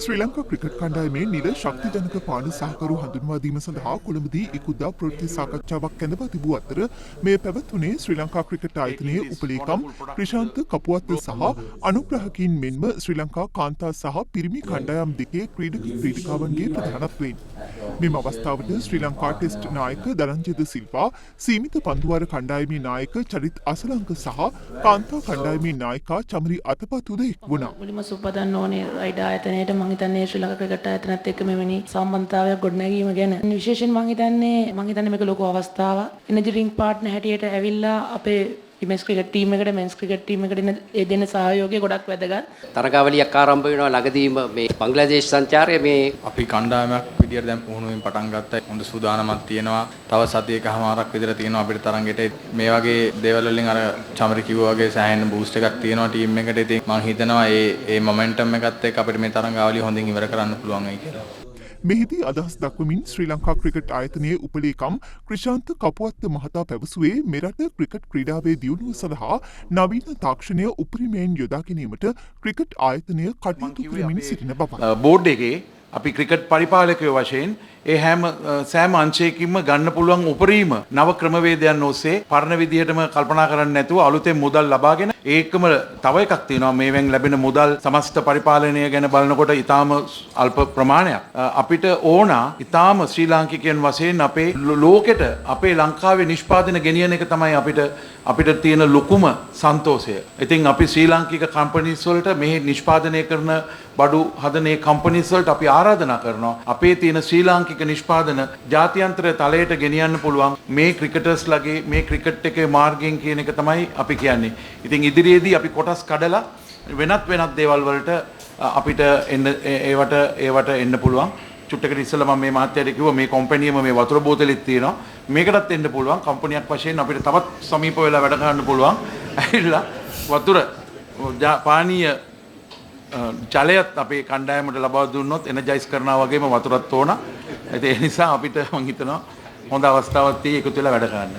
ශ්‍රී Lanka cricket කණ්ඩායමේ නිල ශක්තිජනක පාන සහකරු හඳුන්වා දීම සඳහා කොළඹදී ඉකුද්දා ප්‍රවෘත්ති සාකච්ඡාවක් කැඳවා තිබූ අතර මේ පැවැත්වුණේ ශ්‍රී ලංකා ක්‍රිකට් ආයතනයේ උපලේකම් ක්‍රිෂාන්ත කපුවත්ත සහ අනුග්‍රහකින් මෙන්ම ශ්‍රී ලංකා කාන්තා සහ පිරිමි කණ්ඩායම් දෙකේ ක්‍රීඩකාවන්ගේ ප්‍රධානත්වයෙන්. මෙම අවස්ථාවට ශ්‍රී ලංකා ටෙස්ට් නායක දරංජිත සිල්වා, සීමිත පන්දුවාර කණ්ඩායමේ නායක චරිත් අසලංක සහ කාන්තා කණ්ඩායමේ නායිකා චමරි අතපතුද එක් වුණා. මුලින්ම සුපදන්න ඕනේ රයිඩ් ආයතනයේට මම හිතන්නේ ශ්‍රී ලංකා ක්‍රිකට් ආයතනයත් එක්ක මෙවැනි සම්බන්ධතාවයක් ගොඩනැගීම ගැන විශේෂයෙන් මම හිතන්නේ මේක ලොකු අවස්ථාවක්. එනර්ජි ඩ්‍රින්ක් පාර්ට්නර් හැටියට ඇවිල්ලා අපේ විමෙන්ස් ක්‍රිකට් ටීම් එකට මෙන්ස් ක්‍රිකට් ටීම් එකට දෙන සහයෝගය ගොඩක් වැදගත්. තරගාවලියක් ආරම්භ වෙනවා ළඟදීම මේ බංග්ලාදේශ සංචාරය මේ අපි කණ්ඩායමක් විදියට දැන් පුහුණුවෙන් පටන් ගත්තා. හොඳ සූදානමක් තියෙනවා. තව සතියකමාරක් විතර තියෙනවා අපිට තරඟෙට. මේ වගේ දේවල් වලින් අර චමරි කිව්වා වගේ සෑහෙන බූස්ට් එකක් තියෙනවා ටීම් එකට. ඉතින් මම හිතනවා මේ මොමන්ටම් එකත් එක්ක අපිට මේ තරඟාවලිය හොඳින් ඉවර කරන්න පුළුවන් වෙයි කියලා. මෙහිදී අදහස් දක්වමින් ශ්‍රී ලංකා ක්‍රිකට් ආයතනයේ උපලේකම් ක්‍රිෂාන්ත කපුවත්ත මහතා පැවසුවේ මෙරට ක්‍රිකට් ක්‍රීඩාවේ දියුණුව සඳහා නවීන තාක්ෂණය උපරිමයෙන් යොදා ගැනීමට ක්‍රිකට් ආයතනය කටයුතු කරමින් සිටින බව. බෝඩ් එකේ අපි ක්‍රිකට් පරිපාලකයෝ වශයෙන් ඒ සෑම අංශයකින්ම ගන්න පුළුවන් උපරිම නව ක්‍රමවේදයන් ඔස්සේ පරණ විදිහටම කල්පනා කරන්නේ නැතුව අලුතෙන් මුදල් ලබාගෙන ඒකම තව එකක් තියෙනවා මේවෙන් ලැබෙන මුදල් සමස්ත පරිපාලනය ගැන බලනකොට ඊටාම අල්ප ප්‍රමාණයක් අපිට ඕන ඊටාම ශ්‍රී ලාංකිකයන් වශයෙන් අපේ ලෝකෙට අපේ ලංකාවේ නිෂ්පාදන ගෙනියන එක තමයි අපිට තියෙන ලොකුම සන්තෝෂය. ඉතින් අපි ශ්‍රී ලාංකික කම්පැනිස් වලට මේ නිෂ්පාදනය කරන බඩු හදන ඒ කම්පැනිස් වලට අපි ආරාධනා කරනවා අපේ තියෙන ශ්‍රී ලාංකික නිෂ්පාදන ජාත්‍යන්තර තලයට ගෙනියන්න පුළුවන් මේ ක්‍රිකටර්ස්ලාගේ මේ ක්‍රිකට් එකේ මාර්ගයෙන් කියන එක තමයි අපි කියන්නේ. ඉතින් ඉදිරියේදී අපි කොටස් කඩලා වෙනත් දේවල් වලට අපිට ඒවට එන්න පුළුවන්. චුට්ටකට ඉස්සෙල්ලා මම මේ මහත්තයාට කිව්වා මේ කම්පැනියම මේ වතුර බෝතලෙත් තියෙනවා. මේකටත් එන්න පුළුවන්. කම්පැනියක් වශයෙන් අපිට තවත් සමීප වෙලා වැඩ කරන්න පුළුවන්. ඇවිල්ලා වතුර පානීය ජලයත් අපේ කණ්ඩායමට ලබා දුන්නොත් එනර්ජයිස් කරනවා වගේම වතුරත් ඕන. ඒ නිසා අපිට මම හිතනවා හොඳ අවස්ථාවක් තියෙයි එකතු වෙලා වැඩ කරන්න.